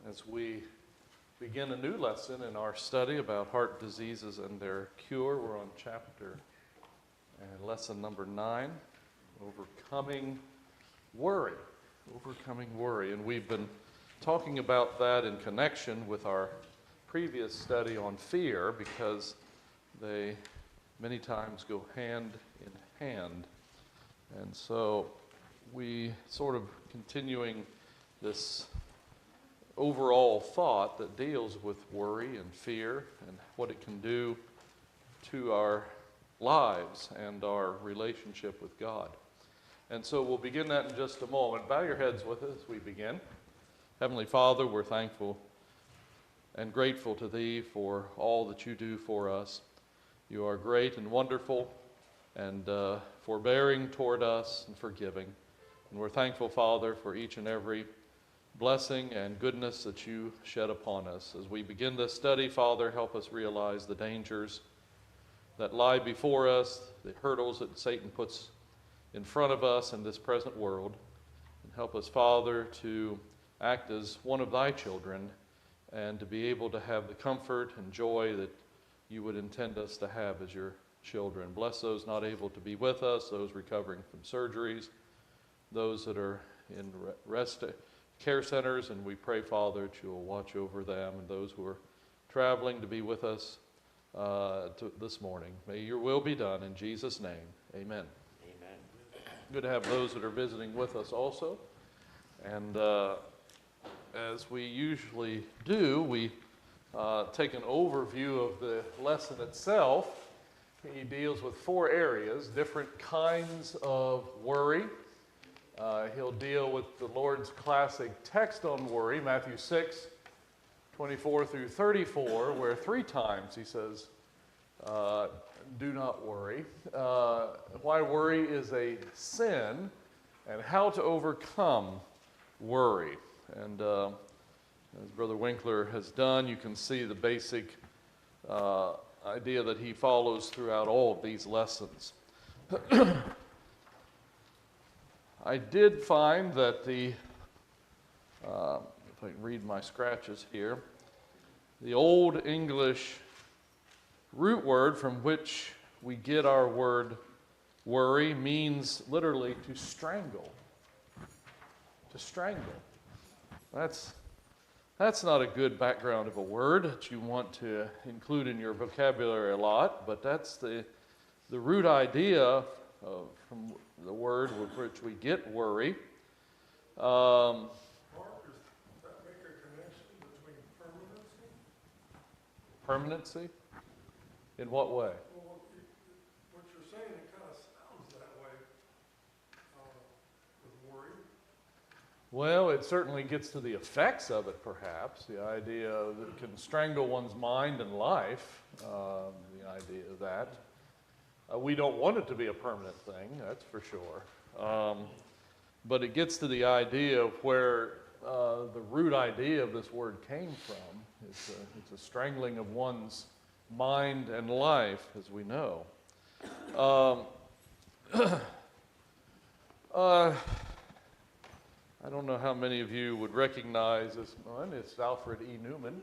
as we begin a new lesson in our study about heart diseases and their cure. We're on chapter and lesson number 9, overcoming worry. Overcoming worry. And we've been talking about that in connection with our previous study on fear, because they many times go hand in hand. And so we sort of continuing this overall thought that deals with worry and fear and what it can do to our lives and our relationship with God. And so we'll begin that in just a moment. Bow your heads with us as we begin. Heavenly Father, we're thankful and grateful to Thee for all that You do for us. You are great and wonderful and forbearing toward us and forgiving. And we're thankful, Father, for each and every blessing and goodness that You shed upon us. As we begin this study, Father, help us realize the dangers that lie before us, the hurdles that Satan puts in front of us in this present world. And help us, Father, to act as one of Thy children and to be able to have the comfort and joy that You would intend us to have as Your children. Bless those not able to be with us, those recovering from surgeries, those that are in rest care centers, and we pray, Father, that You will watch over them and those who are traveling to be with us this morning. May Your will be done in Jesus' name. Amen. Amen. Good to have those that are visiting with us also. And as we usually do, we take an overview of the lesson itself. He deals with 4 areas, different kinds of worry. He'll deal with the Lord's classic text on worry, Matthew 6, 24 through 34, where 3 times He says, do not worry. Why worry is a sin and how to overcome worry. And as Brother Winkler has done, you can see the basic idea that he follows throughout all of these lessons. I did find that if I can read my scratches here, the Old English root word from which we get our word worry means literally to strangle. To strangle. That's not a good background of a word that you want to include in your vocabulary a lot, but that's the root idea from the word with which we get worry. Mark, does that make a connection between permanency? Permanency? In what way? Well, what you're saying, it kind of sounds that way with worry. Well, it certainly gets to the effects of it, perhaps. The idea that it can strangle one's mind and life, the idea of that. We don't want it to be a permanent thing, that's for sure. But it gets to the idea of where the root idea of this word came from. It's a strangling of one's mind and life, as we know. I don't know how many of you would recognize this one. It's Alfred E. Newman.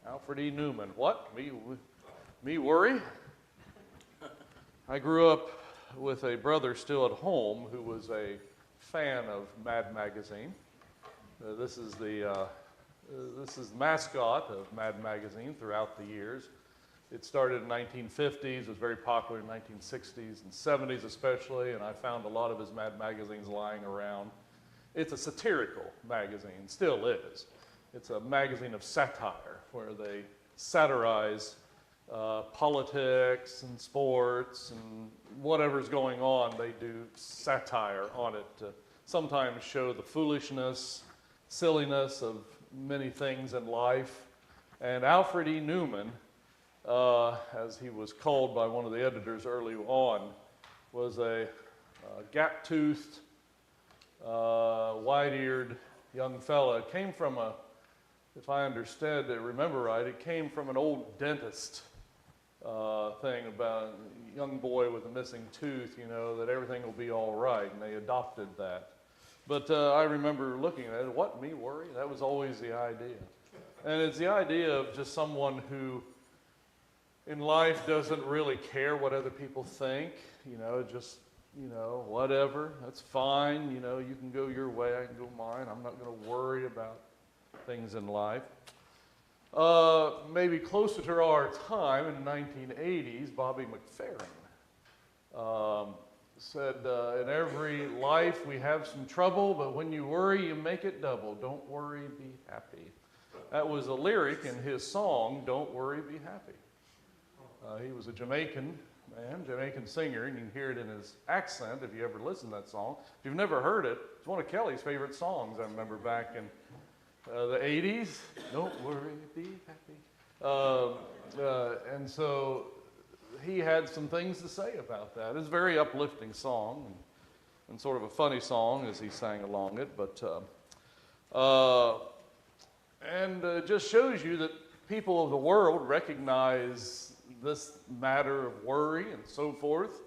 Alfred E. Newman. What? Me worry? I grew up with a brother still at home who was a fan of Mad Magazine. This is the mascot of Mad Magazine throughout the years. It started in the 1950s, was very popular in the 1960s and 70s especially, and I found a lot of his Mad magazines lying around. It's a satirical magazine, still is. It's a magazine of satire where they satirize politics and sports and whatever's going on. They do satire on it to sometimes show the foolishness, silliness of many things in life. And Alfred E. Newman, as he was called by one of the editors early on, was a gap-toothed, wide-eared young fella. It came from if I remember right, it came from an old dentist thing about a young boy with a missing tooth, that everything will be all right, and they adopted that. But I remember looking at it, what, me worry? That was always the idea. And it's the idea of just someone who in life doesn't really care what other people think, just, whatever, that's fine, you can go your way, I can go mine, I'm not going to worry about things in life. Maybe closer to our time, in the 1980s, Bobby McFerrin said, in every life we have some trouble, but when you worry, you make it double. Don't worry, be happy. That was a lyric in his song, Don't Worry, Be Happy. He was a Jamaican man, Jamaican singer, and you can hear it in his accent if you ever listen to that song. If you've never heard it, it's one of Kelly's favorite songs, I remember back in the 80s. Don't worry, be happy. And so he had some things to say about that. It's a very uplifting song and sort of a funny song as he sang along it. But it just shows you that people of the world recognize this matter of worry and so forth.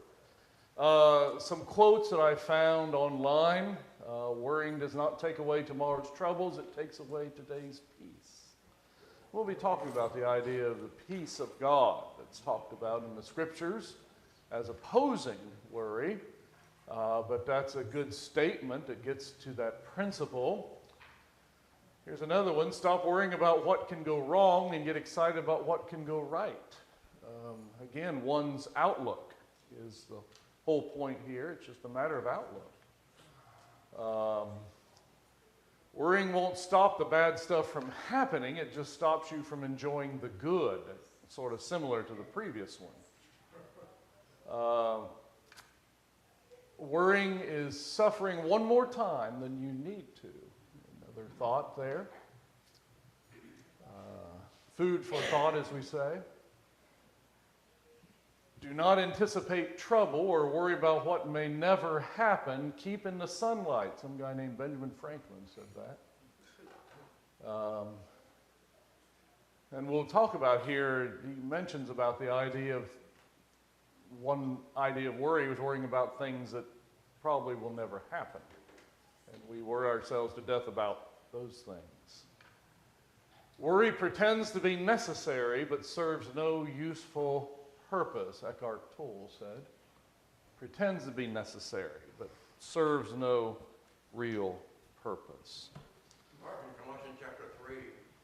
Some quotes that I found online. Worrying does not take away tomorrow's troubles, it takes away today's peace. We'll be talking about the idea of the peace of God that's talked about in the scriptures as opposing worry, but that's a good statement that gets to that principle. Here's another one, stop worrying about what can go wrong and get excited about what can go right. Again, one's outlook is the whole point here. It's just a matter of outlook. Worrying won't stop the bad stuff from happening. It just stops you from enjoying the good, sort of similar to the previous one. Worrying is suffering one more time than you need to. Another thought there. Food for thought, as we say. Do not anticipate trouble or worry about what may never happen. Keep in the sunlight. Some guy named Benjamin Franklin said that. And we'll talk about here, he mentions about the idea of, one idea of worry was worrying about things that probably will never happen. And we worry ourselves to death about those things. Worry pretends to be necessary but serves no useful purpose, Eckhart Tolle said. Pretends to be necessary, but serves no real purpose. Martin, Colossians chapter 3,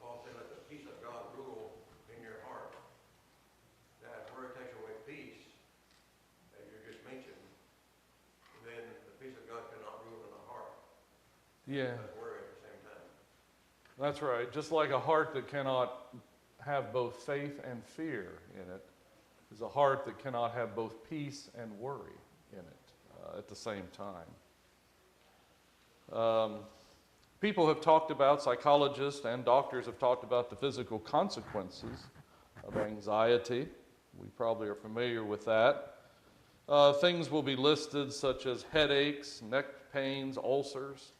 Paul said, let the peace of God rule in your heart. That worry takes away peace, as you just mentioned, then the peace of God cannot rule in the heart. Yeah. That's worry at the same time. That's right. Just like a heart that cannot have both faith and fear in it, is a heart that cannot have both peace and worry in it at the same time. People have talked about, psychologists and doctors have talked about the physical consequences of anxiety. We probably are familiar with that. Things will be listed such as headaches, neck pains, ulcers,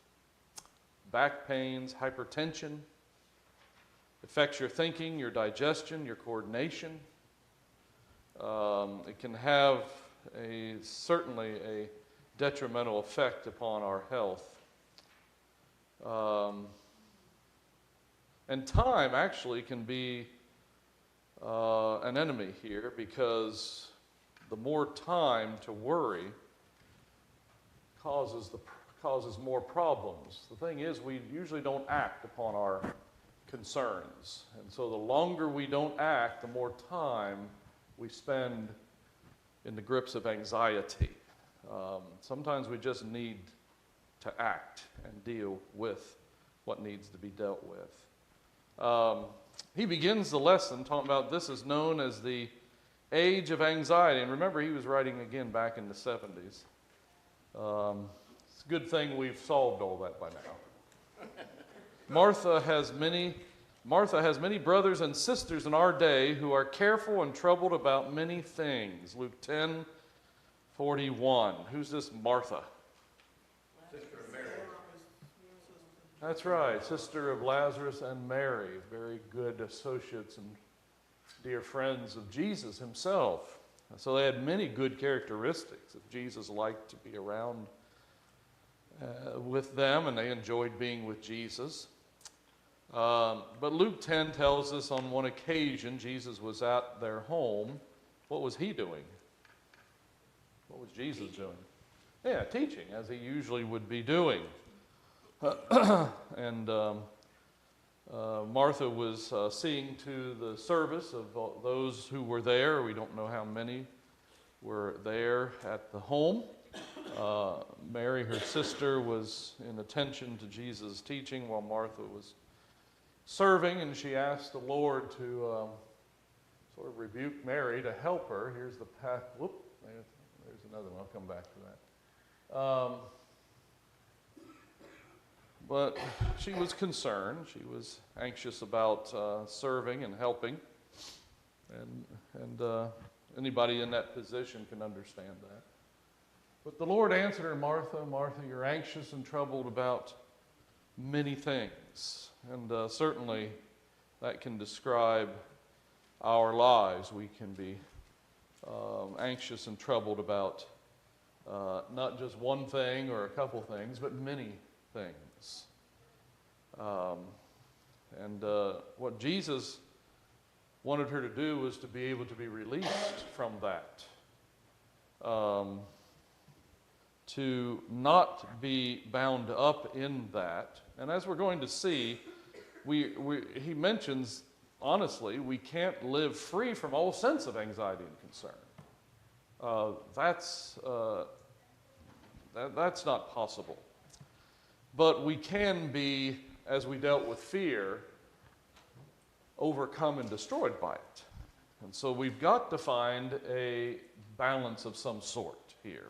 back pains, hypertension. Affects your thinking, your digestion, your coordination. It can have certainly a detrimental effect upon our health. And time actually can be an enemy here, because the more time to worry causes more problems. The thing is, we usually don't act upon our concerns. And so the longer we don't act, the more time we spend in the grips of anxiety. Sometimes we just need to act and deal with what needs to be dealt with. He begins the lesson talking about this is known as the age of anxiety. And remember, he was writing again back in the 70s. It's a good thing we've solved all that by now. Martha has many brothers and sisters in our day who are careful and troubled about many things. Luke 10:41. Who's this Martha? Sister of Mary. That's right, sister of Lazarus and Mary. Very good associates and dear friends of Jesus himself. So they had many good characteristics that Jesus liked to be around with them, and they enjoyed being with Jesus. But Luke 10 tells us on one occasion Jesus was at their home. What was he doing? What was Jesus doing? Yeah, teaching, as he usually would be doing. And Martha was seeing to the service of those who were there. We don't know how many were there at the home. Mary, her sister, was in attention to Jesus' teaching while Martha was serving, and she asked the Lord to sort of rebuke Mary to help her. Here's the path. Whoop, there's another one. I'll come back to that. But she was concerned. She was anxious about serving and helping. And anybody in that position can understand that. But the Lord answered her, Martha, Martha, you're anxious and troubled about many things. And certainly that can describe our lives. We can be anxious and troubled about not just one thing or a couple things, but many things. What Jesus wanted her to do was to be able to be released from that. To not be bound up in that. And as we're going to see, he mentions, honestly, we can't live free from all sense of anxiety and concern. That's not possible. But we can be, as we dealt with fear, overcome and destroyed by it. And so we've got to find a balance of some sort here.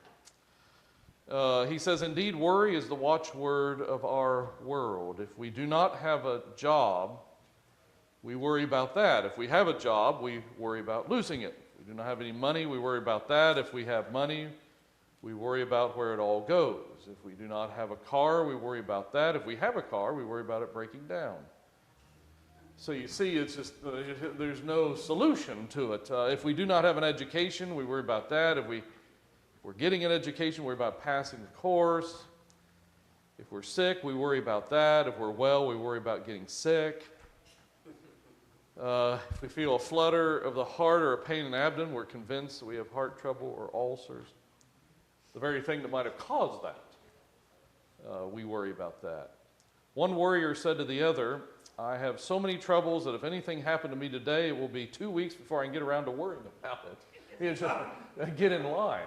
He says, indeed, worry is the watchword of our world. If we do not have a job, we worry about that. If we have a job, we worry about losing it. If we do not have any money, we worry about that. If we have money, we worry about where it all goes. If we do not have a car, we worry about that. If we have a car, we worry about it breaking down. So you see, it's just, there's no solution to it. If we do not have an education, we worry about that. If we're getting an education, we worry about passing the course. If we're sick, we worry about that. If we're well, we worry about getting sick. If we feel a flutter of the heart or a pain in the abdomen, we're convinced that we have heart trouble or ulcers. The very thing that might have caused that. We worry about that. One warrior said to the other, I have so many troubles that if anything happened to me today, it will be 2 weeks before I can get around to worrying about it. Just get in line.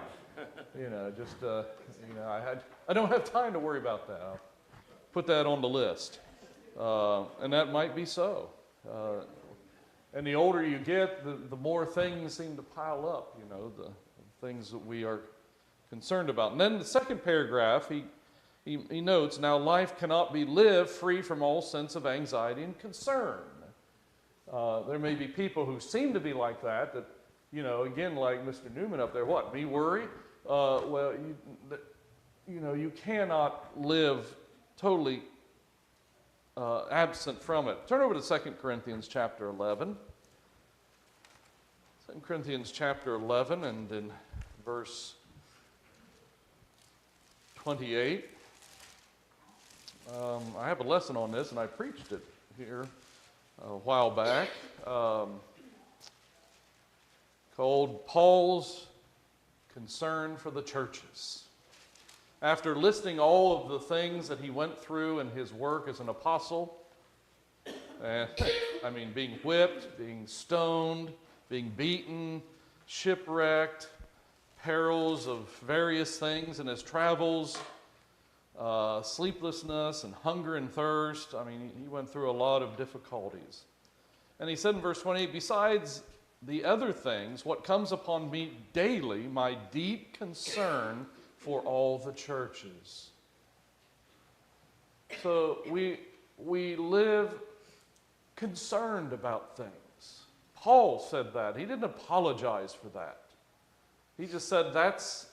I don't have time to worry about that. I'll put that on the list. And that might be so. And the older you get, the more things seem to pile up, the things that we are concerned about. And then the second paragraph, he notes, now life cannot be lived free from all sense of anxiety and concern. There may be people who seem to be like that, again, like Mr. Newman up there, what, me worry? You cannot live totally absent from it. Turn over to 2 Corinthians chapter 11. 2 Corinthians chapter 11 and in verse 28. I have a lesson on this, and I preached it here a while back, called Paul's Concern for the Churches. After listing all of the things that he went through in his work as an apostle, being whipped, being stoned, being beaten, shipwrecked, perils of various things in his travels, sleeplessness and hunger and thirst. He went through a lot of difficulties. And he said in verse 28, besides the other things, what comes upon me daily, my deep concern for all the churches. So we live concerned about things. Paul said that. He didn't apologize for that. He just said, that's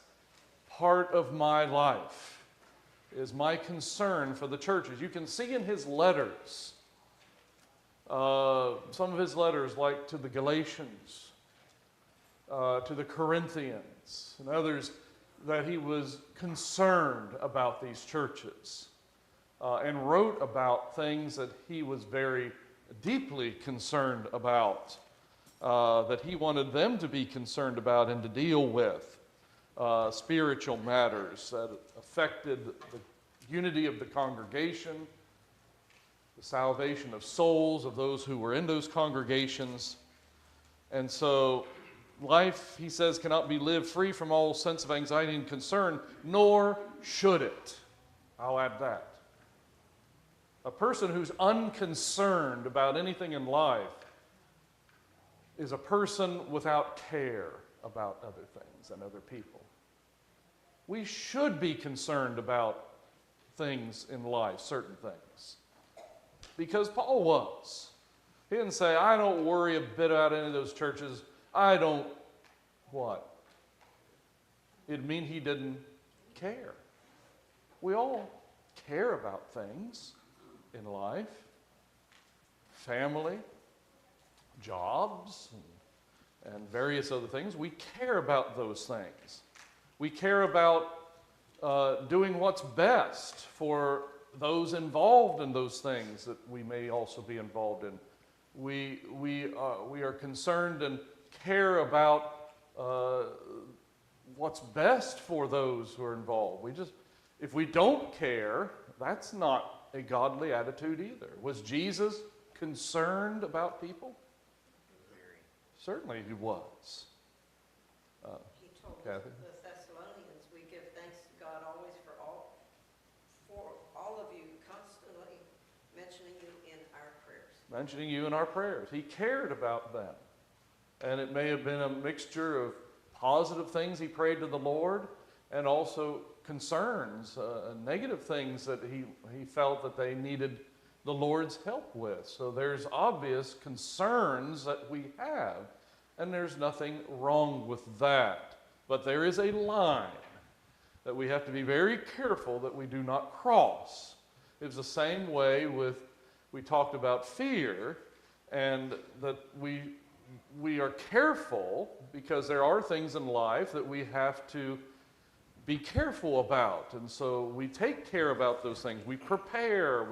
part of my life, is my concern for the churches. You can see in his letters, some of his letters, like to the Galatians, to the Corinthians, and others, that he was concerned about these churches and wrote about things that he was very deeply concerned about, that he wanted them to be concerned about and to deal with, spiritual matters that affected the unity of the congregation, the salvation of souls of those who were in those congregations. And so life, he says, cannot be lived free from all sense of anxiety and concern, nor should it. I'll add that. A person who's unconcerned about anything in life is a person without care about other things and other people. We should be concerned about things in life, certain things. Because Paul was. He didn't say, I don't worry a bit about any of those churches. I don't, what? It'd mean he didn't care. We all care about things in life. Family, jobs, and various other things. We care about those things. We care about doing what's best for those involved in those things that we may also be involved in. We are concerned and care about what's best for those who are involved. If we don't care, that's not a godly attitude either. Was Jesus concerned about people? Very. Certainly he was. He told Kathy? the Thessalonians, we give thanks to God always for all of you, constantly mentioning you in our prayers. Mentioning you in our prayers. He cared about them. And it may have been a mixture of positive things he prayed to the Lord and also concerns, negative things that he felt that they needed the Lord's help with. So there's obvious concerns that we have, and there's nothing wrong with that. But there is a line that we have to be very careful that we do not cross. It's the same way we talked about fear, and that we are careful because there are things in life that we have to be careful about. And so we take care about those things. We prepare.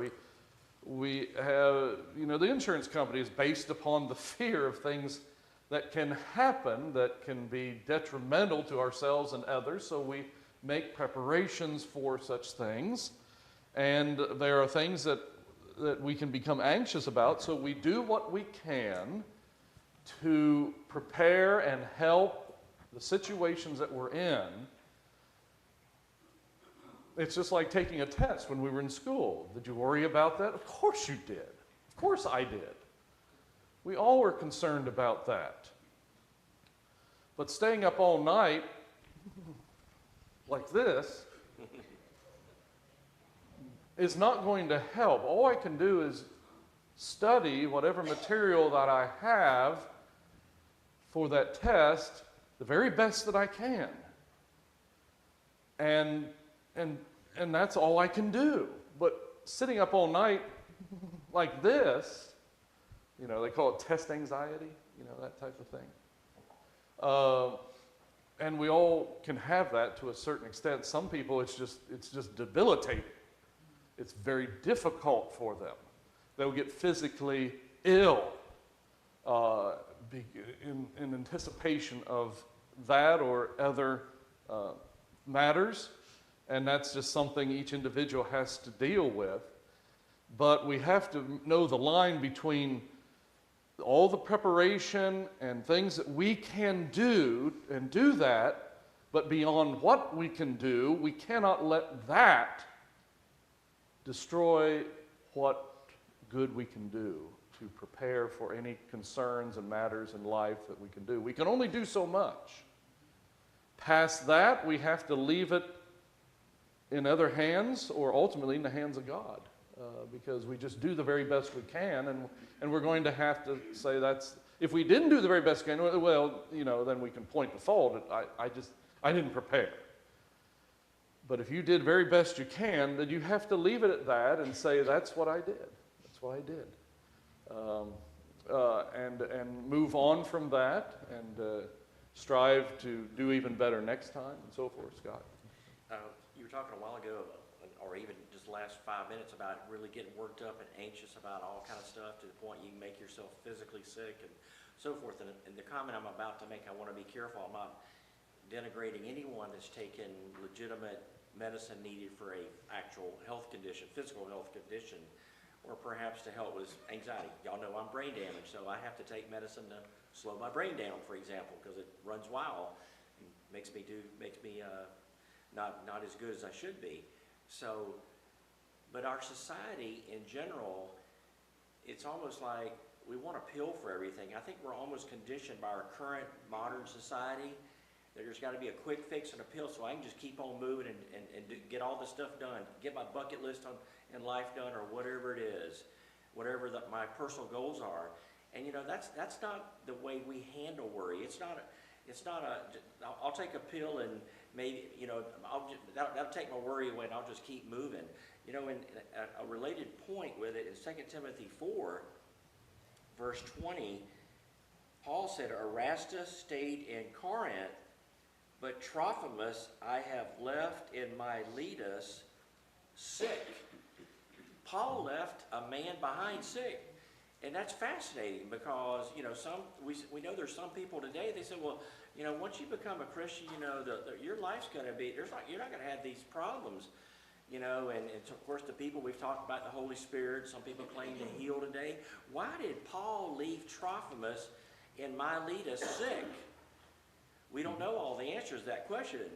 We have, the insurance company is based upon the fear of things that can happen that can be detrimental to ourselves and others. So we make preparations for such things. And there are things that we can become anxious about. So we do what we can to prepare and help the situations that we're in. It's just like taking a test when we were in school. Did you worry about that? Of course you did. Of course I did. We all were concerned about that. But staying up all night like this is not going to help. All I can do is study whatever material that I have for that test the very best that I can. And that's all I can do. But sitting up all night like this, they call it test anxiety, that type of thing. And we all can have that to a certain extent. Some people, it's just debilitating. It's very difficult for them. They'll get physically ill in anticipation of that or other matters. And that's just something each individual has to deal with. But we have to know the line between all the preparation and things that we can do and do that, but beyond what we can do, we cannot let that destroy what good we can do to prepare for any concerns and matters in life that we can do. We can only do so much. Past that, we have to leave it in other hands or ultimately in the hands of God. Because we just do the very best we can, and we're going to have to say if we didn't do the very best we can, well, then we can point to fault. I didn't prepare. But if you did very best you can, then you have to leave it at that and say, that's what I did. That's what I did. And move on from that strive to do even better next time and so forth, Scott? You were talking a while ago, or even just the last 5 minutes, about really getting worked up and anxious about all kind of stuff to the point you can make yourself physically sick and so forth. And the comment I'm about to make, I want to be careful. I'm not denigrating anyone that's taken legitimate medicine needed for a actual health condition, physical health condition, or perhaps to help with anxiety. Y'all know I'm brain damaged, so I have to take medicine to slow my brain down, for example, because it runs wild and makes me not as good as I should be. So, but our society in general, it's almost like we want a pill for everything. I think we're almost conditioned by our current modern society that there's got to be a quick fix and a pill so I can just keep on moving and get all this stuff done, get my bucket list in life done, or whatever it is, whatever my personal goals are. And you know, that's not the way we handle worry. It's not I'll take a pill and maybe, you know, that'll take my worry away and I'll just keep moving. You know, and a related point with it is 2 Timothy 4, verse 20, Paul said, Erastus stayed in Corinth, but Trophimus I have left in Miletus sick. Paul left a man behind sick. And that's fascinating because, you know, we know there's some people today, they say, well, you know, once you become a Christian, you know, your life's going to be, you're not going to have these problems, you know, and of course the people we've talked about, the Holy Spirit, some people claim to heal today. Why did Paul leave Trophimus in Miletus sick? We don't know all the answers to that question,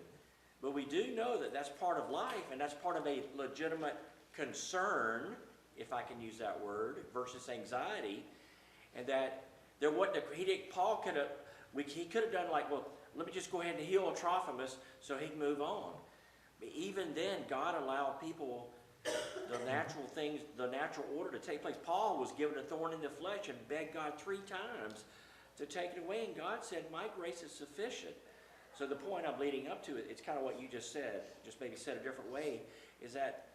but we do know that that's part of life and that's part of a legitimate concern, if I can use that word, versus anxiety, and that there wasn't Paul could have done like, well, let me just go ahead and heal Trophimus so he can move on. But even then, God allowed people the natural things, the natural order to take place. Paul was given a thorn in the flesh and begged God 3 times to take it away, and God said, my grace is sufficient. So the point I'm leading up to, it's kind of what you just said, just maybe said a different way, is that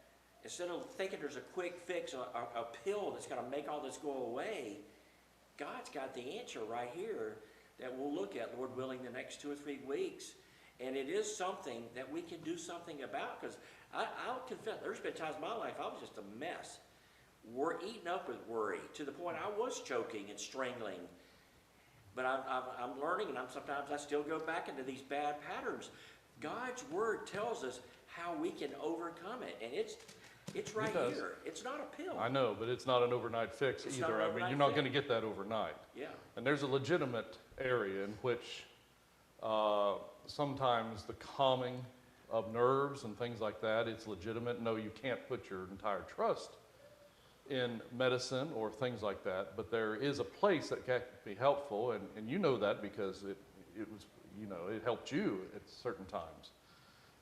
instead of thinking there's a quick fix, a pill that's going to make all this go away, God's got the answer right here that we'll look at, Lord willing, the next 2 or 3 weeks. And it is something that we can do something about, because I'll confess, there's been times in my life I was just a mess. We're eaten up with worry to the point I was choking and strangling. But I'm learning, and sometimes I still go back into these bad patterns. God's word tells us how we can overcome it, and it's right here. It's not a pill. I know, but it's not an overnight fix It's either. not an I mean, overnight you're not fix. going to get that overnight. Yeah. And there's a legitimate area in which sometimes the calming of nerves and things like that, it's legitimate. No, you can't put your entire trust in medicine or things like that, but there is a place that can be helpful, and you know that because it was, you know, it helped you at certain times.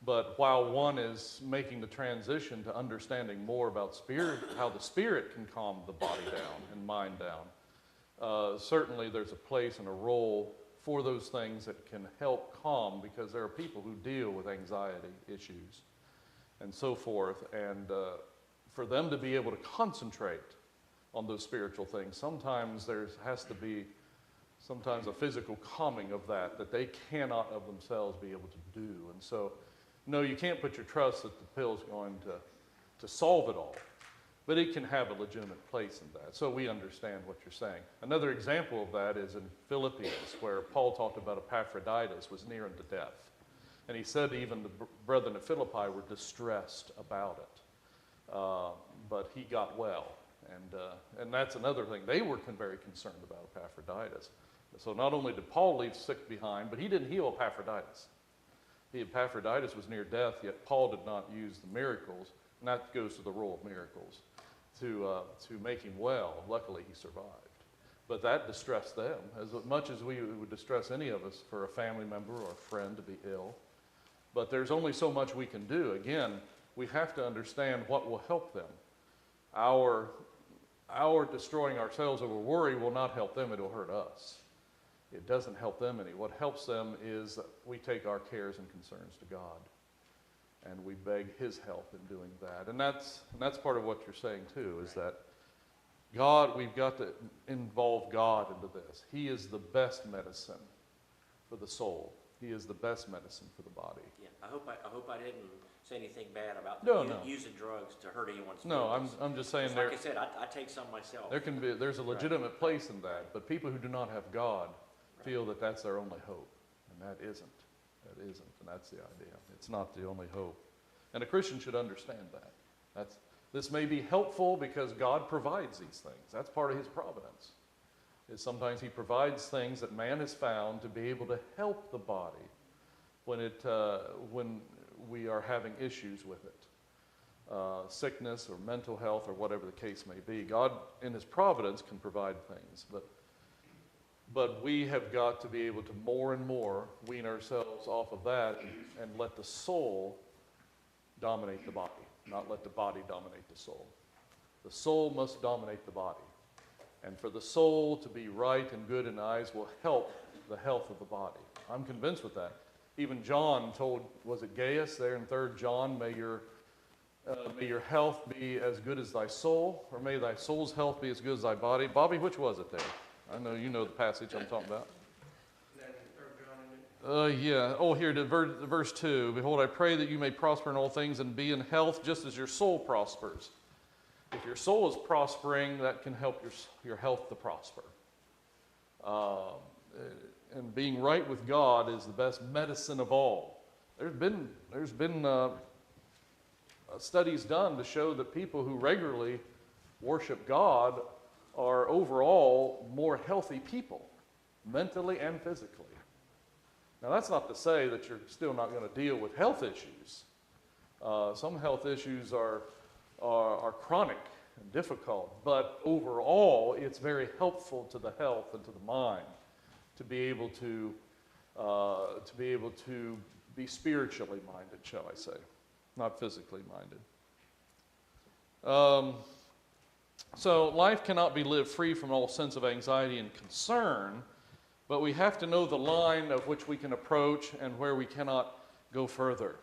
But while one is making the transition to understanding more about spirit, how the spirit can calm the body down and mind down, certainly there's a place and a role for those things that can help calm, because there are people who deal with anxiety issues and so forth, and for them to be able to concentrate on those spiritual things, sometimes there has to be sometimes a physical calming of that they cannot of themselves be able to do. And so, no, you can't put your trust that the pill is going to solve it all, but it can have a legitimate place in that. So we understand what you're saying. Another example of that is in Philippians, where Paul talked about Epaphroditus was near unto death. And he said even the brethren of Philippi were distressed about it. But he got well. And that's another thing. They were very concerned about Epaphroditus. So not only did Paul leave sick behind, but he didn't heal Epaphroditus. Epaphroditus was near death, yet Paul did not use the miracles, and that goes to the role of miracles, to make him well. Luckily, he survived. But that distressed them, as much as we would distress any of us for a family member or a friend to be ill. But there's only so much we can do. Again, we have to understand what will help them. Our destroying ourselves over worry will not help them, it will hurt us. It doesn't help them any. What helps them is that we take our cares and concerns to God, and we beg his help in doing that. And that's part of what you're saying too, is that God, we've got to involve God into this. He is the best medicine for the soul. He is the best medicine for the body. Yeah, I hope I didn't say anything bad about No, no. using drugs to hurt anyone's No, feelings. I'm just saying 'Cause there, like I said, I take some myself. there's a legitimate place in that, but people who do not have God feel that that's their only hope, and that isn't. That isn't, and that's the idea. It's not the only hope. And a Christian should understand that. This may be helpful because God provides these things. That's part of his providence. Is sometimes he provides things that man has found to be able to help the body when we are having issues with it. Sickness or mental health or whatever the case may be. God, in his providence, can provide things. But we have got to be able to more and more wean ourselves off of that and let the soul dominate the body, not let the body dominate the soul. The soul must dominate the body. And for the soul to be right and good in the eyes will help the health of the body. I'm convinced with that. Even John told, was it Gaius there in 3 John, may your health be as good as thy soul, or may thy soul's health be as good as thy body. Bobby, which was it there? I know you know the passage I'm talking about. That in 3 John, isn't it? Yeah. Oh, here, verse 2. Behold, I pray that you may prosper in all things and be in health just as your soul prospers. If your soul is prospering, that can help your health to prosper. And being right with God is the best medicine of all. There's been studies done to show that people who regularly worship God are overall more healthy people, mentally and physically. Now, that's not to say that you're still not going to deal with health issues. Some health issues are chronic and difficult, but overall, it's very helpful to the health and to the mind to be able to be spiritually minded, shall I say, not physically minded. So life cannot be lived free from all sense of anxiety and concern, but we have to know the line of which we can approach and where we cannot go further.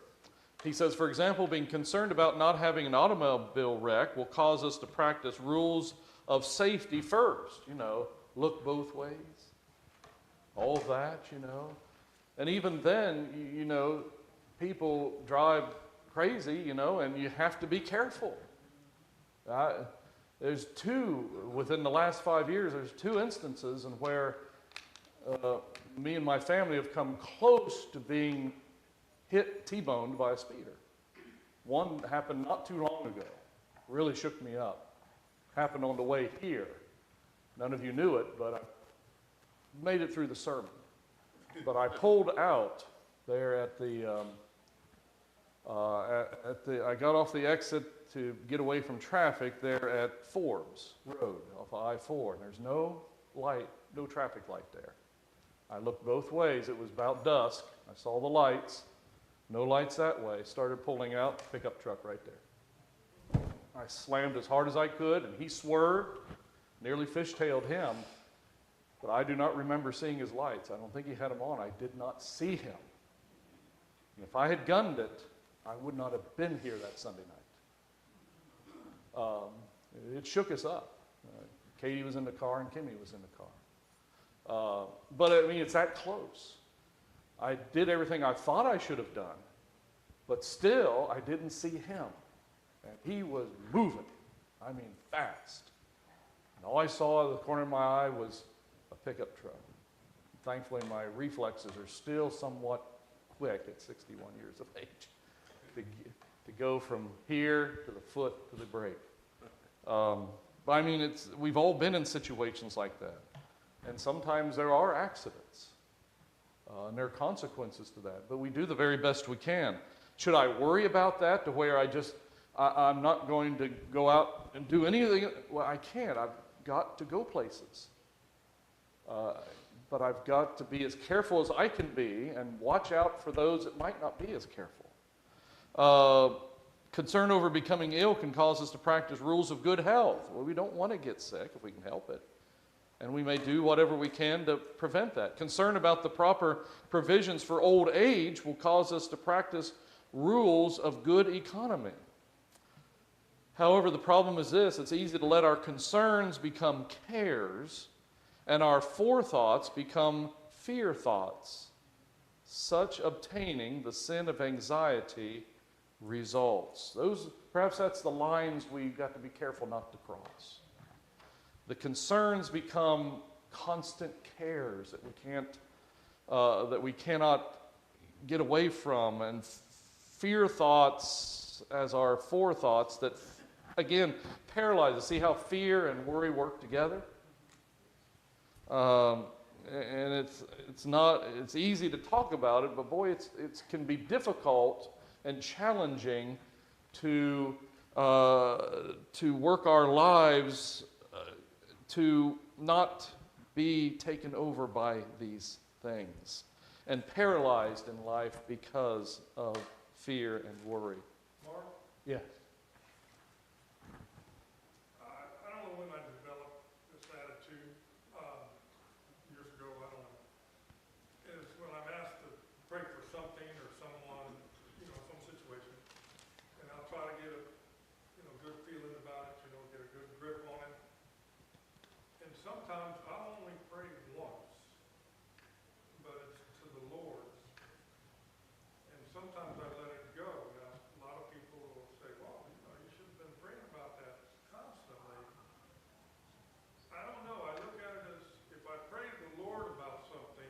He says, for example, being concerned about not having an automobile wreck will cause us to practice rules of safety first. Look both ways. All of that, And even then, people drive crazy, and you have to be careful. Within the last 5 years, there's 2 instances in where me and my family have come close to being T-boned by a speeder. One happened not too long ago. Really shook me up. Happened on the way here. None of you knew it, but I made it through the sermon. But I pulled out there I got off the exit to get away from traffic there at Forbes Road off of I-4. And there's no light, no traffic light there. I looked both ways. It was about dusk. I saw the lights. No lights that way. Started pulling out, pickup truck right there. I slammed as hard as I could, and he swerved, nearly fishtailed him. But I do not remember seeing his lights. I don't think he had them on. I did not see him. And if I had gunned it, I would not have been here that Sunday night. It shook us up. Katie was in the car and Kimmy was in the car. But I mean, it's that close. I did everything I thought I should have done, but still, I didn't see him. And he was moving. I mean, fast. And all I saw out of the corner of my eye was a pickup truck. Thankfully, my reflexes are still somewhat quick at 61 years of age to go from here to the foot to the brake. But I mean, we've all been in situations like that. And sometimes there are accidents. And there are consequences to that. But we do the very best we can. Should I worry about that to where I'm not going to go out and do anything? Well, I can't. I've got to go places. But I've got to be as careful as I can be and watch out for those that might not be as careful. Concern over becoming ill can cause us to practice rules of good health. Well, we don't want to get sick if we can help it. And we may do whatever we can to prevent that. Concern about the proper provisions for old age will cause us to practice rules of good economy. However, the problem is this: it's easy to let our concerns become cares and our forethoughts become fear thoughts. such obtaining the sin of anxiety results. Perhaps that's the lines we've got to be careful not to cross. The concerns become constant cares that we cannot get away from, and fear thoughts as our forethoughts that, again, paralyze us. See how fear and worry work together? And it's easy to talk about it, but boy, it can be difficult and challenging to work our lives to not be taken over by these things and paralyzed in life because of fear and worry. Mark, Yes. I don't know when I developed this attitude, years ago, I don't know. Is when I'm asked to pray for something or someone, some situation, and I'll try to get a, good feeling about it, get a good grip on it. And sometimes I'll only pray once, but it's to the Lord. And sometimes I let it go. Now, a lot of people will say, well, you should have been praying about that constantly. I don't know. I look at it as if I pray to the Lord about something,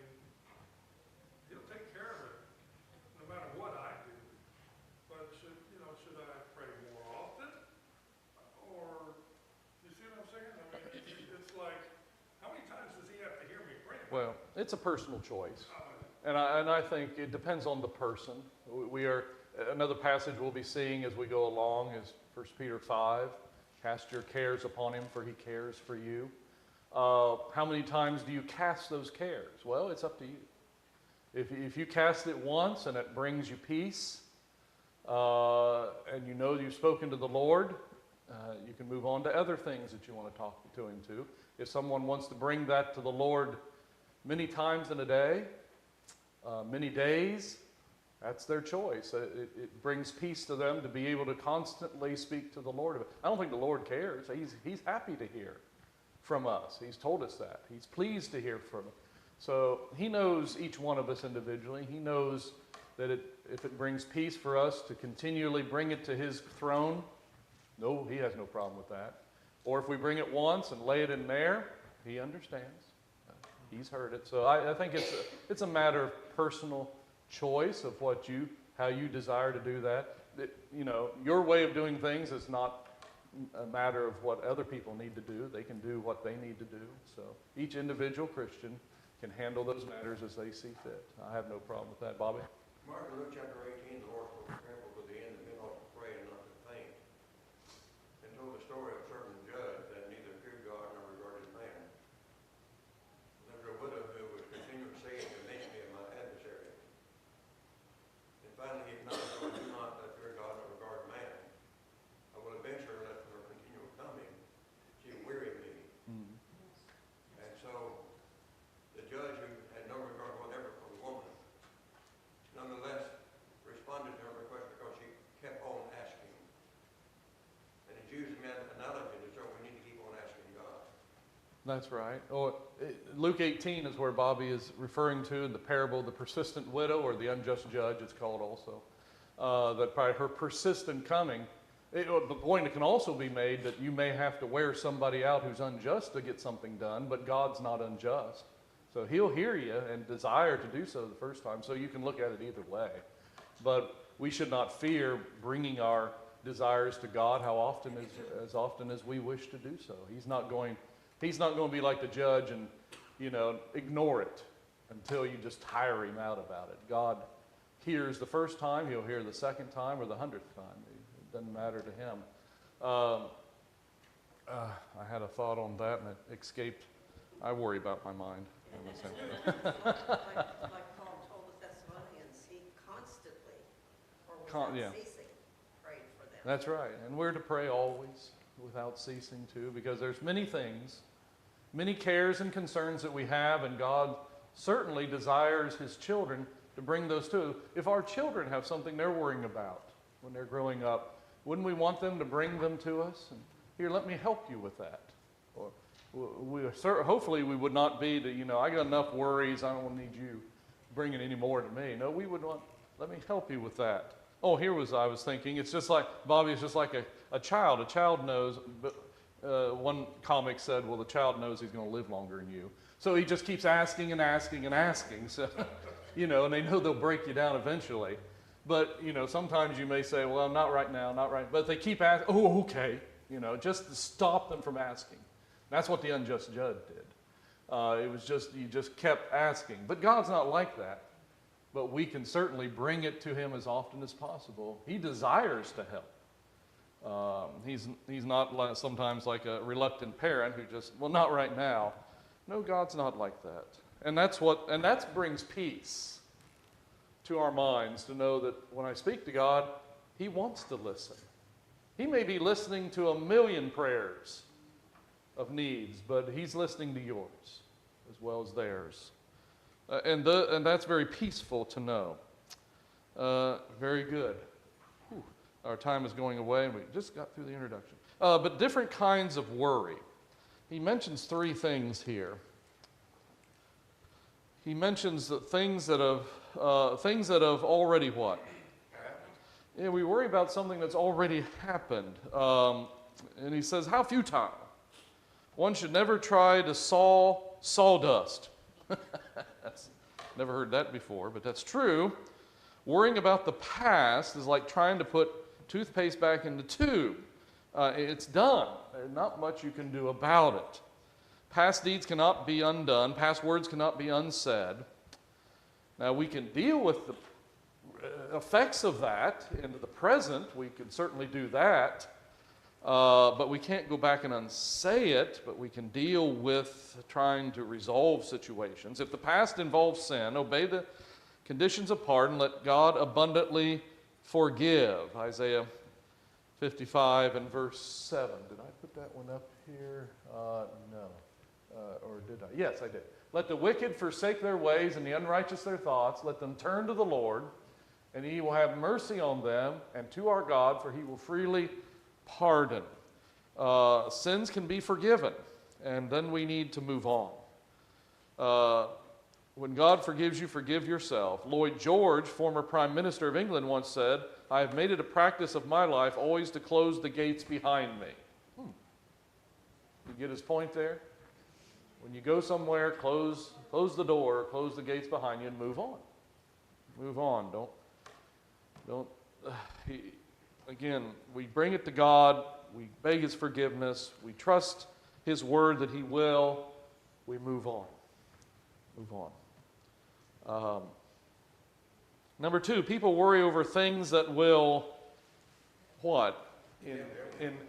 He'll take care of it, no matter what I do. But should I pray more often? Or, you see what I'm saying? I mean, it's like, how many times does He have to hear me pray? Well, it's a personal choice. And I think it depends on the person. Another passage we'll be seeing as we go along is 1 Peter 5. Cast your cares upon Him, for He cares for you. How many times do you cast those cares? Well, it's up to you. If you cast it once and it brings you peace, and you know you've spoken to the Lord, you can move on to other things that you want to talk to Him to. If someone wants to bring that to the Lord many times in a day, many days, that's their choice. It brings peace to them to be able to constantly speak to the Lord. I don't think the Lord cares. He's happy to hear from us. He's told us that. He's pleased to hear from us. So He knows each one of us individually. He knows that if it brings peace for us to continually bring it to His throne, no, He has no problem with that. Or if we bring it once and lay it in there, He understands. He's heard it. So I think it's a matter of personal choice of how you desire to do that. Your way of doing things is not a matter of what other people need to do. They can do what they need to do. So each individual Christian can handle those matters as they see fit. I have no problem with that. Bobby? Mark, in Luke chapter 18, the Lord spoke careful to the end that men ought to pray and not to faint. And told the story of a certain judge that neither feared God nor regarded man. There was a widow who was continually saying, "Avenge me of my adversary." And finally he acknowledged, "I do not fear God nor regard man. I will avenge her, lest her continual coming she weary me." And so the judge, who had no regard whatever for the woman, nonetheless responded to her request because she kept on asking. And he's using an analogy to show we need to keep on asking God. That's right. Luke 18 is where Bobby is referring to in the parable of the persistent widow, or the unjust judge, it's called also. That by her persistent coming, the point can also be made that you may have to wear somebody out who's unjust to get something done, but God's not unjust. So He'll hear you and desire to do so the first time. So you can look at it either way. But we should not fear bringing our desires to God as often as we wish to do so. He's not going to be like the judge and, ignore it until you just tire Him out about it. God hears the first time, He'll hear the second time or the 100th time. It doesn't matter to Him. I had a thought on that and it escaped. I worry about my mind. Like Paul told the Thessalonians, he constantly, or without ceasing, prayed for them. That's right. And we're to pray always without ceasing too, because there's many things, many cares and concerns that we have, and God certainly desires His children to bring those to. If our children have something they're worrying about when they're growing up, wouldn't we want them to bring them to us? And here, let me help you with that. Or hopefully we would not be that, I got enough worries, I don't need you bringing any more to me. No, we would want, let me help you with that. Oh, I was thinking, it's just like, Bobby is just like a child. A child knows, but one comic said, well, the child knows he's going to live longer than you. So he just keeps asking and asking and asking. So, and they know they'll break you down eventually. But, sometimes you may say, well, not right now, not right. But they keep asking, oh, okay. Just to stop them from asking. That's what the unjust judge did. It was just, you just kept asking. But God's not like that. But we can certainly bring it to him as often as possible. He desires to help. He's not sometimes like a reluctant parent who just, well, not right now. No, God's not like that. And that brings peace to our minds to know that when I speak to God, he wants to listen. He may be listening to 1,000,000 prayers of needs, but he's listening to yours as well as theirs. And that's very peaceful to know. Very good. Whew. Our time is going away, and we just got through the introduction. But different kinds of worry. He mentions 3 things here. He mentions that things that have already what? Yeah, we worry about something that's already happened. And he says, how futile. One should never try to saw sawdust. Never heard that before, but that's true. Worrying about the past is like trying to put toothpaste back in the tube. It's done. There's not much you can do about it. Past deeds cannot be undone. Past words cannot be unsaid. Now, we can deal with the effects of that into the present. We can certainly do that. But we can't go back and unsay it, but we can deal with trying to resolve situations. If the past involves sin, obey the conditions of pardon, let God abundantly forgive. Isaiah 55 and verse 7. Did I put that one up here? No. Or did I? Yes, I did. Let the wicked forsake their ways and the unrighteous their thoughts. Let them turn to the Lord, and he will have mercy on them, and to our God, for he will freely pardon. Sins can be forgiven, and then we need to move on. When God forgives you, forgive yourself. Lloyd George, former Prime Minister of England, once said, I have made it a practice of my life always to close the gates behind me. You get his point there? When you go somewhere, close the door, close the gates behind you, and move on. Move on. Don't. Again, we bring it to God. We beg his forgiveness. We trust his word that he will. We move on. Move on. Number 2, people worry over things that will, what?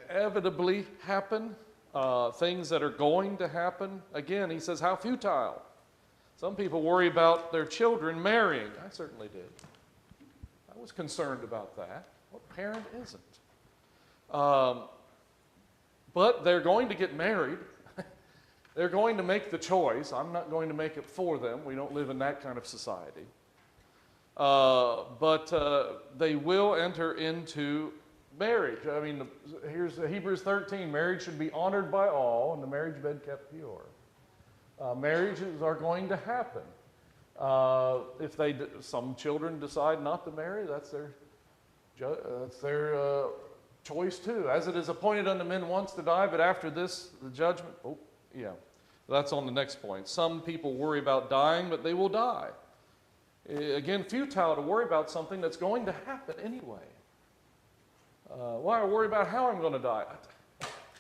Inevitably happen. Things that are going to happen. Again, he says, how futile. Some people worry about their children marrying. I certainly did. I was concerned about that. What parent isn't? But they're going to get married. They're going to make the choice. I'm not going to make it for them. We don't live in that kind of society. But they will enter into marriage. I mean, here's Hebrews 13. Marriage should be honored by all, and the marriage bed kept pure. Marriages are going to happen. If some children decide not to marry, that's their choice too. As it is appointed unto men once to die, but after this, the judgment. Oh, yeah. That's on the next point. Some people worry about dying, but they will die. Again, futile to worry about something that's going to happen anyway. Why worry about how I'm going to die?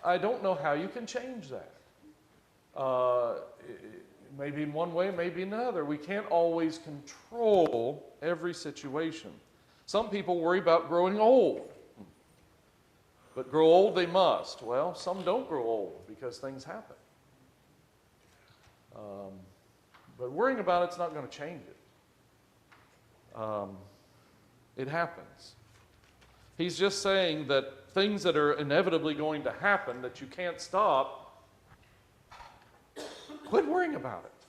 I don't know how you can change that. Maybe in one way, maybe in another. We can't always control every situation. Some people worry about growing old. But grow old they must. Well, some don't grow old because things happen. But worrying about it's not going to change it. It happens. He's just saying that things that are inevitably going to happen that you can't stop, quit worrying about it.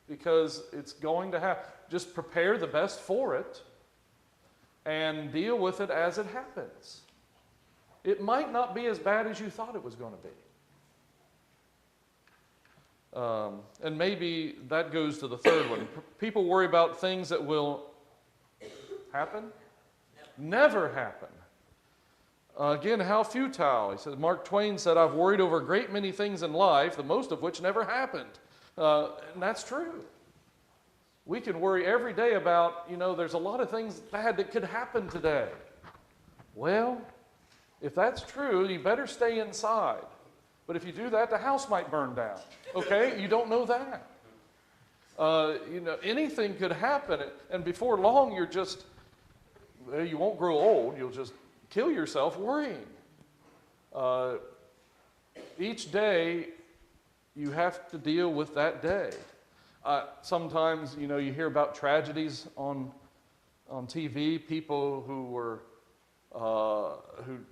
Because it's going to happen. Just prepare the best for it and deal with it as it happens. It might not be as bad as you thought it was going to be. And maybe that goes to the third one. People worry about things that will happen, never happen. Again, how futile. He says, Mark Twain said, I've worried over a great many things in life, the most of which never happened. And that's true. We can worry every day about, there's a lot of things bad that could happen today. Well, if that's true, you better stay inside. But if you do that, the house might burn down. Okay? You don't know that. Anything could happen. And before long, you won't grow old. You'll just kill yourself worrying. Each day, you have to deal with that day. Sometimes, you hear about tragedies on TV, people who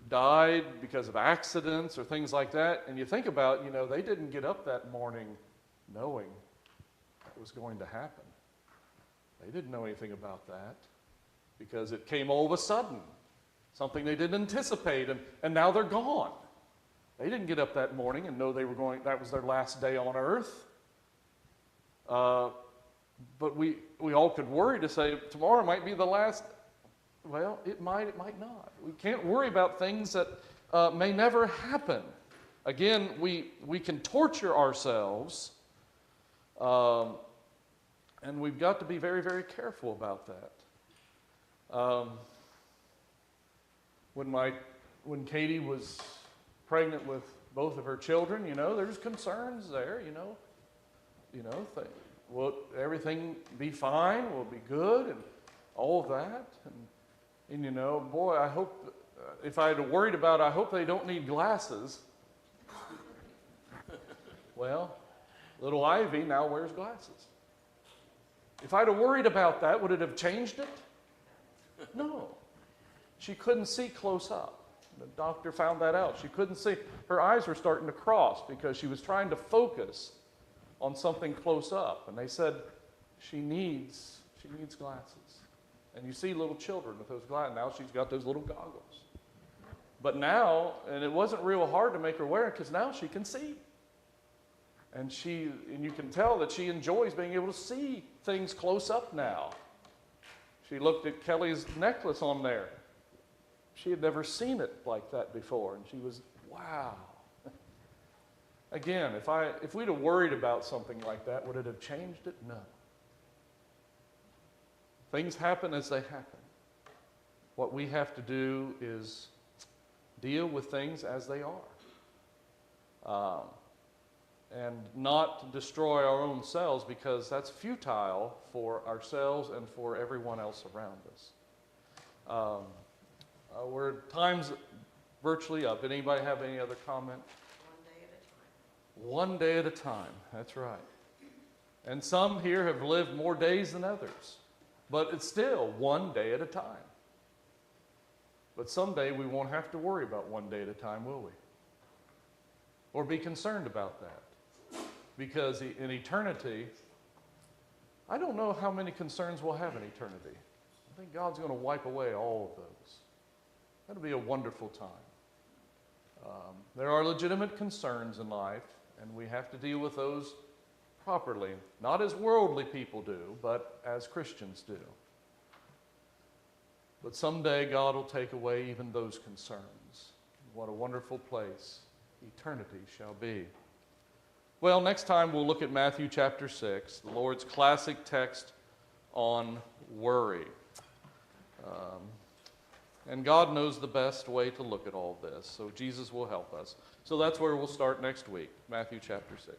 died because of accidents or things like that, and you think about, they didn't get up that morning knowing it was going to happen. They didn't know anything about that because it came all of a sudden, something they didn't anticipate, and now they're gone. They didn't get up that morning and know that was their last day on earth. But we all could worry to say, tomorrow might be the last. Well, it might not. We can't worry about things that may never happen. Again, we can torture ourselves, and we've got to be very, very careful about that. When Katie was pregnant with both of her children, there's concerns there, will everything be fine? Will it be good? And all of that. And boy, I hope, if I had worried about, I hope they don't need glasses. Well, little Ivy now wears glasses. If I'd have worried about that, would it have changed it? No. She couldn't see close up. The doctor found that out. She couldn't see. Her eyes were starting to cross because she was trying to focus on something close up. And they said, she needs glasses. And you see little children with those glasses. Now she's got those little goggles. But now, and it wasn't real hard to make her wear it because now she can see. And you can tell that she enjoys being able to see things close up now. She looked at Kelly's necklace on there. She had never seen it like that before. And she was, wow. Again, if we'd have worried about something like that, would it have changed it? No. Things happen as they happen. What we have to do is deal with things as they are. And not destroy our own selves, because that's futile for ourselves and for everyone else around us. We're time's virtually up. Did anybody have any other comment? One day at a time, that's right. And some here have lived more days than others, but it's still one day at a time. But someday we won't have to worry about one day at a time, will we? Or be concerned about that. Because in eternity, I don't know how many concerns we'll have in eternity. I think God's going to wipe away all of those. That'll be a wonderful time. There are legitimate concerns in life, and we have to deal with those properly. Not as worldly people do, but as Christians do. But someday God will take away even those concerns. What a wonderful place eternity shall be. Well, next time we'll look at Matthew chapter 6, the Lord's classic text on worry. And God knows the best way to look at all this, so Jesus will help us. So that's where we'll start next week, Matthew chapter 6.